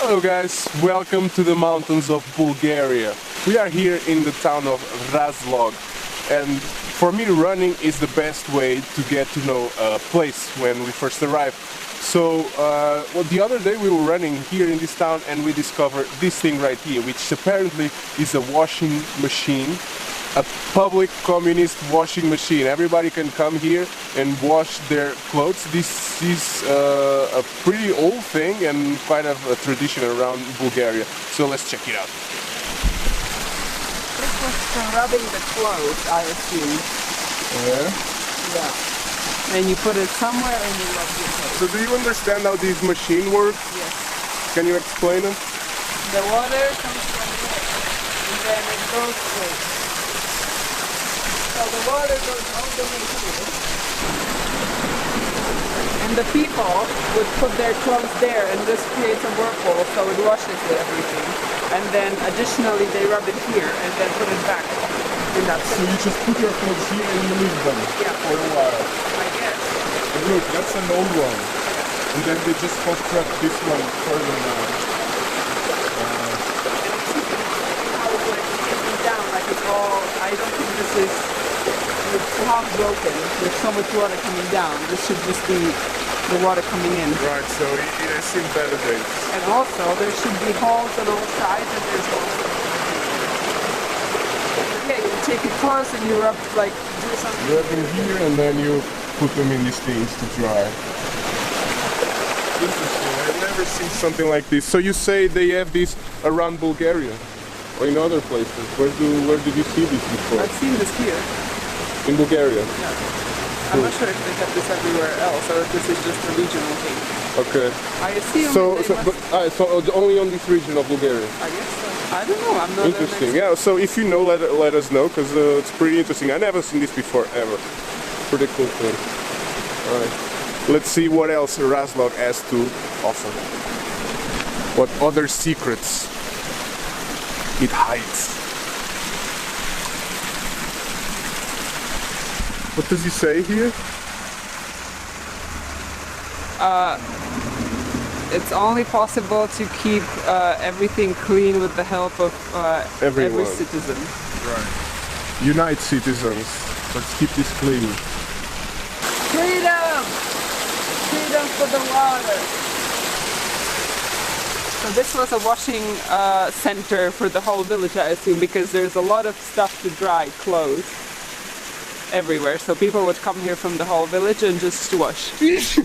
Hello guys, welcome to the mountains of Bulgaria. We are here in the town of Razlog, and for me running is the best way to get to know a place when we first arrive. So the other day we were running here in this town and we discovered this thing right here, which apparently is a washing machine, a public communist washing machine. Everybody can come here and wash their clothes. This is a pretty old thing and quite of a tradition around Bulgaria. So let's check it out. This was for rubbing the clothes, I assume. Yeah? Yeah. And you put it somewhere and you rub your clothes. So do you understand how this machine works? Yes. Can you explain it? The water comes from here and then it goes through. So the water goes all the way here. And the people would put their clothes there and this creates a whirlpool so it washes everything. And then additionally they rub it here and then put it back. In that So you just put your clothes here and you leave them for a while. I guess. But look, that's an old one. And then they just construct this one further now. How it's like sitting down, like it's all, I don't think this is, it's half broken. There's so much water coming down. This should just be the water coming in. Right, so it has seen better days. And also there should be holes on all sides and there's holes. Yeah, you take it close and you rub, like, do something. You rub them here and then you put them in these things to dry. Interesting, I've never seen something like this. So you say they have this around Bulgaria? Or in other places? Where did you see this before? I've seen this here. In Bulgaria? Yeah. I'm not sure if they have this everywhere else or if this is just a regional thing. Okay. I assume So only on this region of Bulgaria? I guess so. I don't know, I'm not Interesting, yeah, so if you know, let us know, because it's pretty interesting. I've never seen this before, ever. Pretty cool thing. Alright, let's see what else Razlog has to offer. What other secrets it hides. What does he say here? It's only possible to keep everything clean with the help of every citizen. Right. Unite citizens. Let's keep this clean. Freedom! Freedom for the water! So this was a washing center for the whole village, I assume, because there's a lot of stuff to dry clothes everywhere. So people would come here from the whole village and just wash. Bless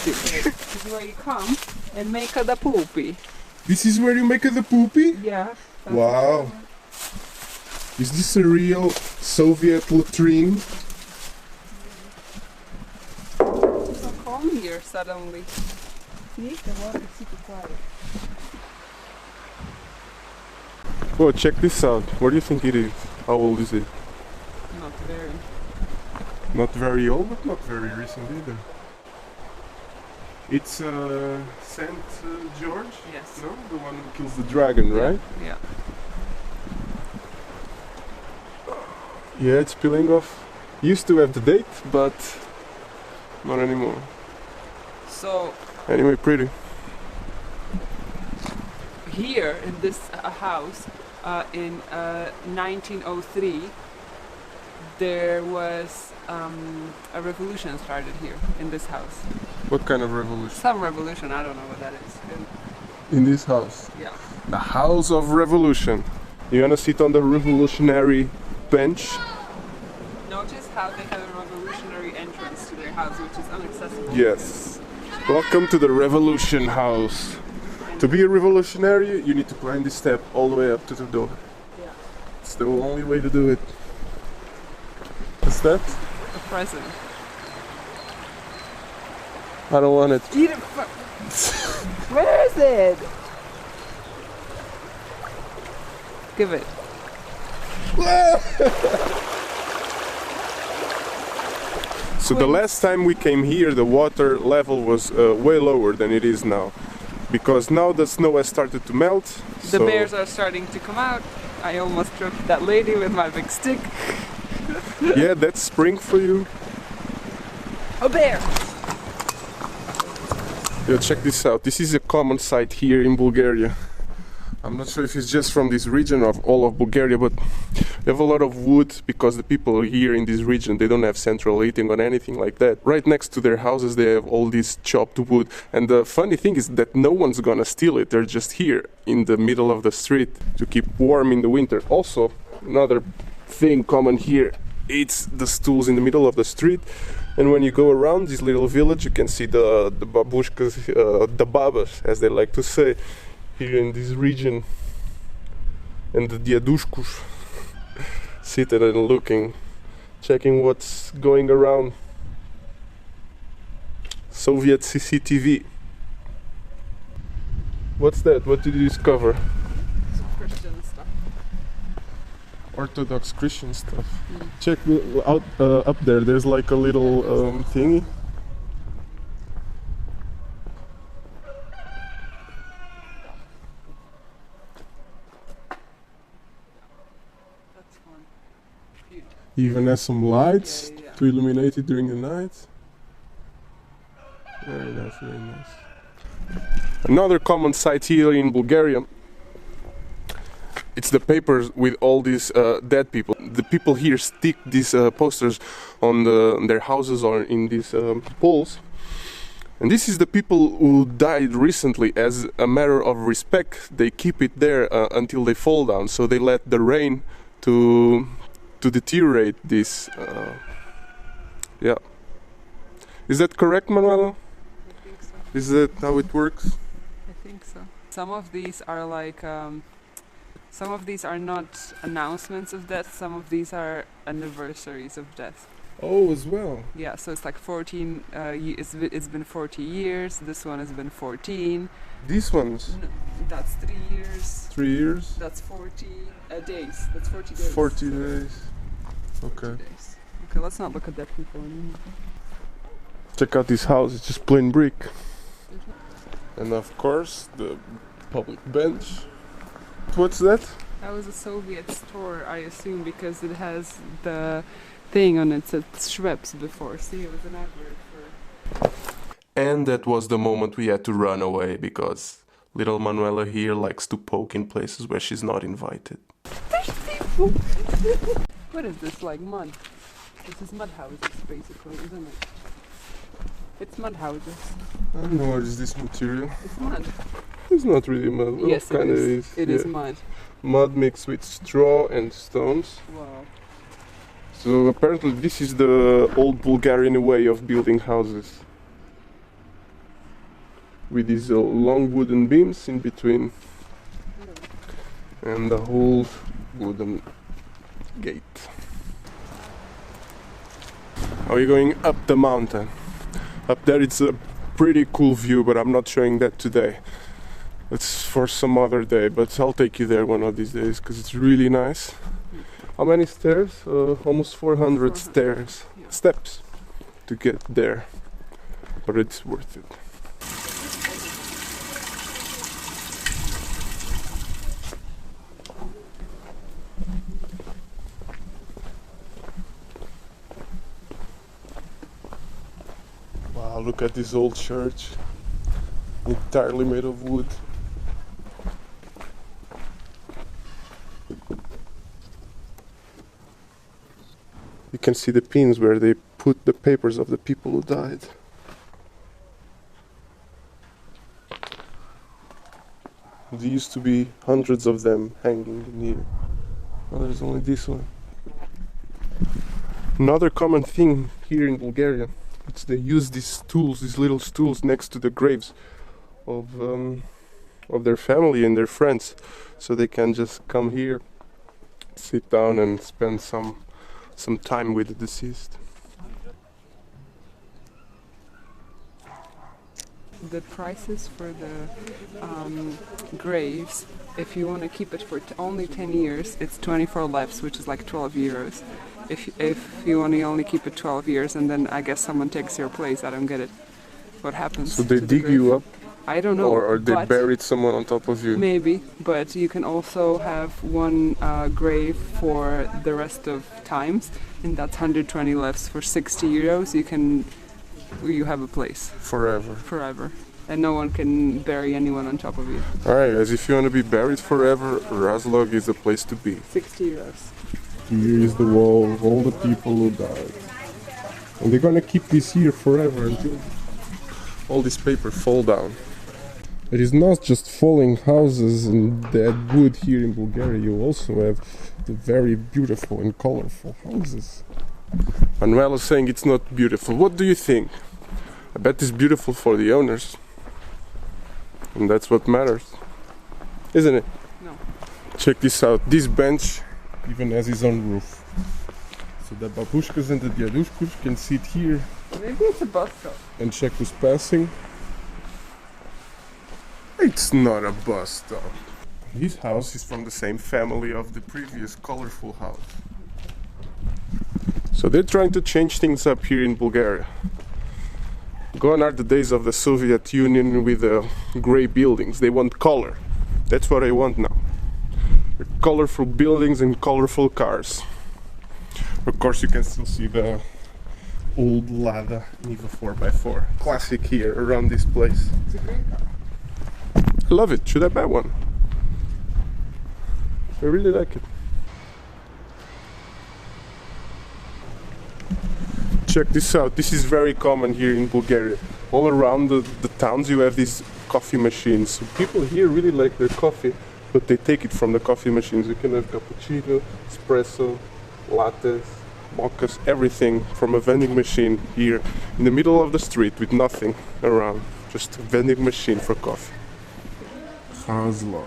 you. This is where you come and make the poopy. This is where you make the poopy? Yeah. Wow. Is this a real Soviet latrine? It's so calm here suddenly. See? The water is super quiet. Oh, check this out. What do you think it is? How old is it? Not very. Not very old, but not very recent either. It's Saint George? Yes. No? The one who kills the dragon, right? Yeah. Yeah, it's peeling off. Used to have the date, but not anymore. So Anyway, pretty. here in this house in 1903 there was a revolution started here in this house. What kind of revolution? Some revolution, I don't know what that is. In this house? Yeah. The House of Revolution. You wanna sit on the revolutionary bench? Notice how they have a revolutionary entrance to their house, which is inaccessible. Yes. Welcome to the Revolution House. To be a revolutionary, you need to climb this step all the way up to the door. Yeah. It's the only way to do it. What's that? A present. I don't want it. Eat it. Where is it? Give it. So the last time we came here, the water level was way lower than it is now. Because now the snow has started to melt. The bears are starting to come out. I almost tripped that lady with my big stick. Yeah, that's spring for you. A bear! Yeah, check this out. This is a common sight here in Bulgaria. I'm not sure if it's just from this region of all of Bulgaria, but they have a lot of wood because the people here in this region, they don't have central heating or anything like that. Right next to their houses, they have all this chopped wood. And the funny thing is that no one's gonna steal it. They're just here in the middle of the street to keep warm in the winter. Also, another thing common here, it's the stools in the middle of the street. And when you go around this little village, you can see the babushkas, the babas, as they like to say, here in this region. And the diadushkus seated and looking, checking what's going around. Soviet CCTV. What's that? What did you discover? Some Christian stuff. Orthodox Christian stuff. Check out up there. There's like a little thingy. That's fun. Cute. Even has some lights Yeah. to illuminate it during the night. Very nice, very nice. Another common sight here in Bulgaria, it's the papers with all these dead people. The people here stick these posters on their houses or in these poles. And this is the people who died recently. As a matter of respect, they keep it there until they fall down. So they let the rain to deteriorate this. Yeah. Is that correct, Manuela? I think so. Is that how it works? I think so. Some of these are like, some of these are not announcements of death. Some of these are anniversaries of death. Oh, as well. Yeah, so it's like 14. It's been 40 years. This one has been 14. These ones? No, that's 3 years. 3 years? That's 40 days. That's 40 days. 40 days. Okay. 40 days. Okay, let's not look at dead people anymore. Check out this house, it's just plain brick. And of course, the public bench. What's that? That was a Soviet store, I assume, because it has the thing on it that Schweppes before. See, it was an advert for... And that was the moment we had to run away because little Manuela here likes to poke in places where she's not invited. What is this, like mud? This is mud houses, basically, isn't it? It's mud houses. I don't know what is this material. It's mud. It's not really mud. Well, Yes, it kinda is. It is mud. Mud mixed with straw and stones. Wow. So apparently this is the old Bulgarian way of building houses. With these long wooden beams in between. And the whole wooden gate. Are we going up the mountain? Up there it's a pretty cool view, but I'm not showing that today. It's for some other day, but I'll take you there one of these days because it's really nice. How many stairs? Almost 400 stairs, Yeah. steps to get there, but it's worth it. Wow, look at this old church, entirely made of wood. You can see the pins where they put the papers of the people who died. There used to be hundreds of them hanging in here. Now there's only this one. Another common thing here in Bulgaria, it's they use these stools, these little stools next to the graves of their family and their friends, so they can just come here, sit down and spend some time with the deceased. The prices for the graves, if you want to keep it for only 10 years, it's 24 levs, which is like 12 euros. If you want to only keep it 12 years and then I guess someone takes your place, I don't get it. What happens? So they to the dig grave? you up? I don't know. Or they but buried someone on top of you? maybe, but you can also have one grave for the rest of times, and that's 120 lefts for 60 euros. You can you have a place Forever. forever. And no one can bury anyone on top of you. Alright guys, if you want to be buried forever, Razlog is the place to be. 60 euros. Here is the wall of all the people who died. And they're gonna keep this here forever until all this paper fall down. It is not just falling houses and dead wood here in Bulgaria, you also have the very beautiful and colorful houses. Manuel is saying it's not beautiful. What do you think? I bet it's beautiful for the owners. And that's what matters. Isn't it? No. Check this out. This bench even has its own roof. So the babushkas and the diadushkas can sit here. Maybe it's a bus stop. And check who's passing. It's not a bus stop. This house is from the same family of the previous colorful house. So they're trying to change things up here in Bulgaria. Gone are the days of the Soviet Union with the grey buildings. They want color. That's what I want now. Colorful buildings and colorful cars. Of course you can still see the old Lada Niva 4x4. Classic here around this place. It's a great car. I love it. Should I buy one? I really like it. Check this out. This is very common here in Bulgaria. All around the towns you have these coffee machines. So people here really like their coffee, but they take it from the coffee machines. You can have cappuccino, espresso, lattes, mochas, everything from a vending machine here in the middle of the street with nothing around. Just a vending machine for coffee. Razlog.